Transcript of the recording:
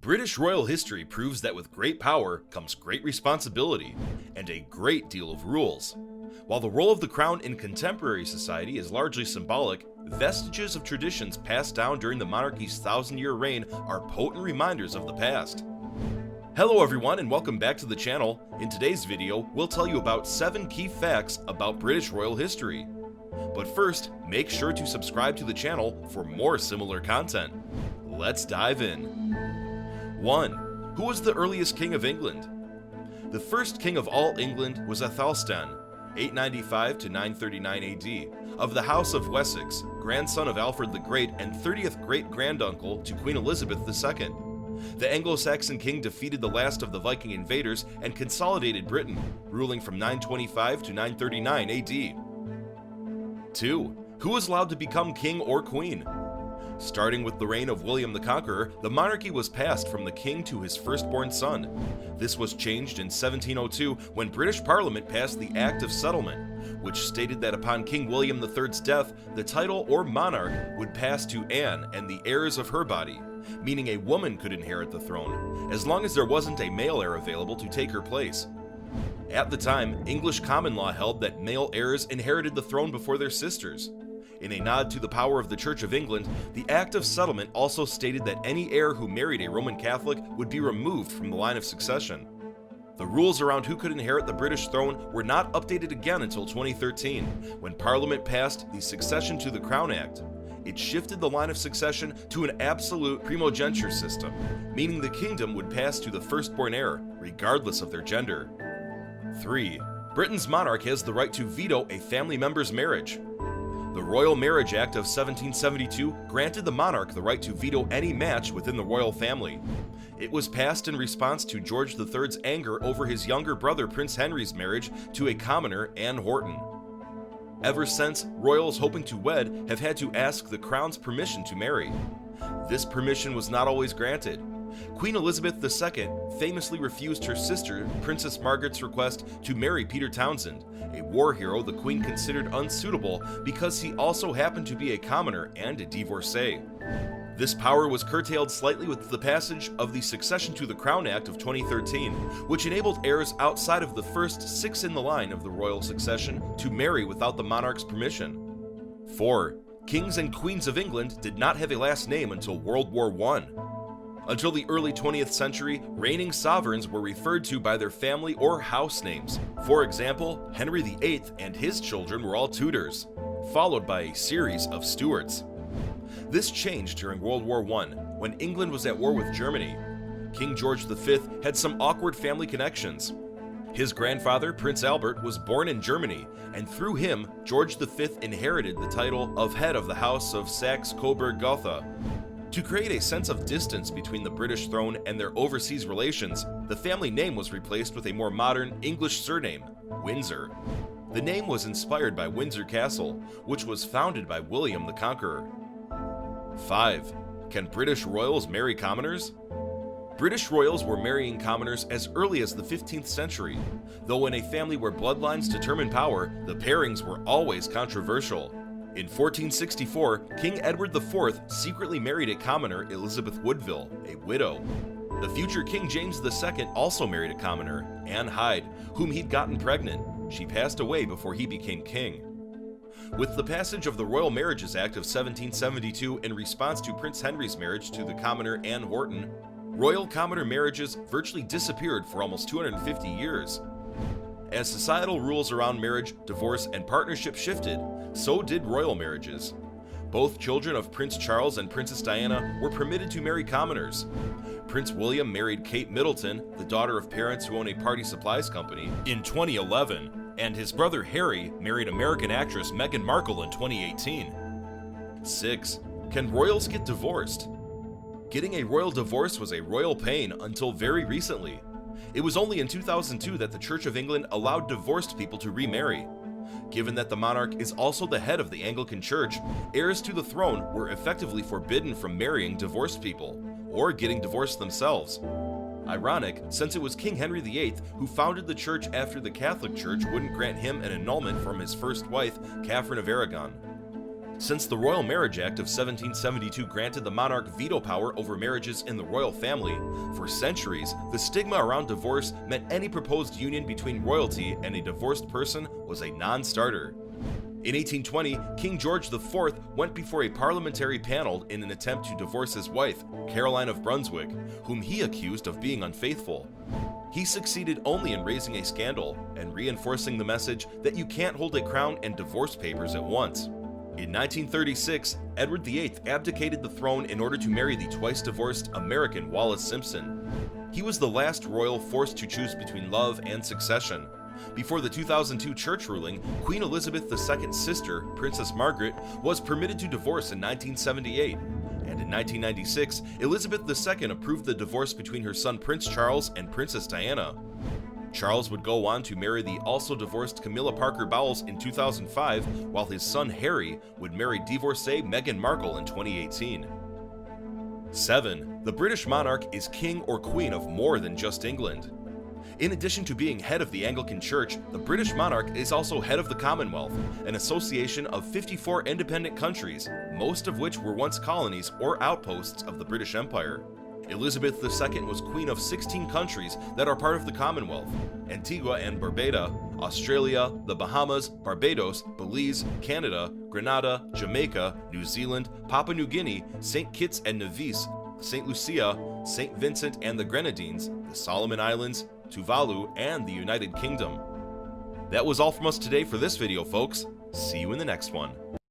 British royal history proves that with great power comes great responsibility and a great deal of rules. While the role of the crown in contemporary society is largely symbolic, vestiges of traditions passed down during the monarchy's thousand-year reign are potent reminders of the past. Hello everyone and welcome back to the channel. In today's video, we'll tell you about 7 key facts about British royal history. But first, make sure to subscribe to the channel for more similar content. Let's dive in. 1. Who was the earliest king of England? The first king of all England was Athelstan, 895 to 939 AD, of the House of Wessex, grandson of Alfred the Great and 30th great-granduncle to Queen Elizabeth II. The Anglo-Saxon king defeated the last of the Viking invaders and consolidated Britain, ruling from 925 to 939 AD. 2. Who was allowed to become king or queen? Starting with the reign of William the Conqueror, the monarchy was passed from the king to his firstborn son. This was changed in 1702 when British Parliament passed the Act of Settlement, which stated that upon King William III's death, the title or monarch would pass to Anne and the heirs of her body, meaning a woman could inherit the throne, as long as there wasn't a male heir available to take her place. At the time, English common law held that male heirs inherited the throne before their sisters. In a nod to the power of the Church of England, the Act of Settlement also stated that any heir who married a Roman Catholic would be removed from the line of succession. The rules around who could inherit the British throne were not updated again until 2013, when Parliament passed the Succession to the Crown Act. It shifted the line of succession to an absolute primogeniture system, meaning the kingdom would pass to the firstborn heir, regardless of their gender. 3. Britain's monarch has the right to veto a family member's marriage. The Royal Marriage Act of 1772 granted the monarch the right to veto any match within the royal family. It was passed in response to George III's anger over his younger brother Prince Henry's marriage to a commoner, Anne Horton. Ever since, royals hoping to wed have had to ask the crown's permission to marry. This permission was not always granted. Queen Elizabeth II famously refused her sister, Princess Margaret's request to marry Peter Townsend, a war hero the Queen considered unsuitable because he also happened to be a commoner and a divorcee. This power was curtailed slightly with the passage of the Succession to the Crown Act of 2013, which enabled heirs outside of the first 6 in the line of the royal succession to marry without the monarch's permission. 4. Kings and queens of England did not have a last name until World War I. Until the early 20th century, reigning sovereigns were referred to by their family or house names. For example, Henry VIII and his children were all Tudors, followed by a series of Stuarts. This changed during World War I, when England was at war with Germany. King George V had some awkward family connections. His grandfather, Prince Albert, was born in Germany, and through him, George V inherited the title of head of the House of Saxe-Coburg-Gotha. To create a sense of distance between the British throne and their overseas relations, the family name was replaced with a more modern English surname, Windsor. The name was inspired by Windsor Castle, which was founded by William the Conqueror. 5. Can British royals marry commoners? British royals were marrying commoners as early as the 15th century. Though in a family where bloodlines determine power, the pairings were always controversial. In 1464, King Edward IV secretly married a commoner, Elizabeth Woodville, a widow. The future King James II also married a commoner, Anne Hyde, whom he'd gotten pregnant. She passed away before he became king. With the passage of the Royal Marriages Act of 1772 in response to Prince Henry's marriage to the commoner Anne Horton, royal commoner marriages virtually disappeared for almost 250 years. As societal rules around marriage, divorce, and partnership shifted, so did royal marriages. Both children of Prince Charles and Princess Diana were permitted to marry commoners. Prince William married Kate Middleton, the daughter of parents who own a party supplies company, in 2011, and his brother Harry married American actress Meghan Markle in 2018. 6. Can royals get divorced? Getting a royal divorce was a royal pain until very recently. It was only in 2002 that the Church of England allowed divorced people to remarry. Given that the monarch is also the head of the Anglican Church, heirs to the throne were effectively forbidden from marrying divorced people, or getting divorced themselves. Ironic, since it was King Henry VIII who founded the church after the Catholic Church wouldn't grant him an annulment from his first wife, Catherine of Aragon. Since the Royal Marriage Act of 1772 granted the monarch veto power over marriages in the royal family, for centuries, the stigma around divorce meant any proposed union between royalty and a divorced person was a non-starter. In 1820, King George IV went before a parliamentary panel in an attempt to divorce his wife, Caroline of Brunswick, whom he accused of being unfaithful. He succeeded only in raising a scandal and reinforcing the message that you can't hold a crown and divorce papers at once. In 1936, Edward VIII abdicated the throne in order to marry the twice-divorced American Wallis Simpson. He was the last royal forced to choose between love and succession. Before the 2002 church ruling, Queen Elizabeth II's sister, Princess Margaret, was permitted to divorce in 1978. And in 1996, Elizabeth II approved the divorce between her son Prince Charles and Princess Diana. Charles would go on to marry the also divorced Camilla Parker Bowles in 2005, while his son Harry would marry divorcee Meghan Markle in 2018. 7. The British monarch is king or queen of more than just England. In addition to being head of the Anglican Church, the British monarch is also head of the Commonwealth, an association of 54 independent countries, most of which were once colonies or outposts of the British Empire. Elizabeth II was queen of 16 countries that are part of the Commonwealth: Antigua and Barbuda, Australia, the Bahamas, Barbados, Belize, Canada, Grenada, Jamaica, New Zealand, Papua New Guinea, St. Kitts and Nevis, St. Lucia, St. Vincent and the Grenadines, the Solomon Islands, Tuvalu, and the United Kingdom. That was all from us today for this video, folks. See you in the next one.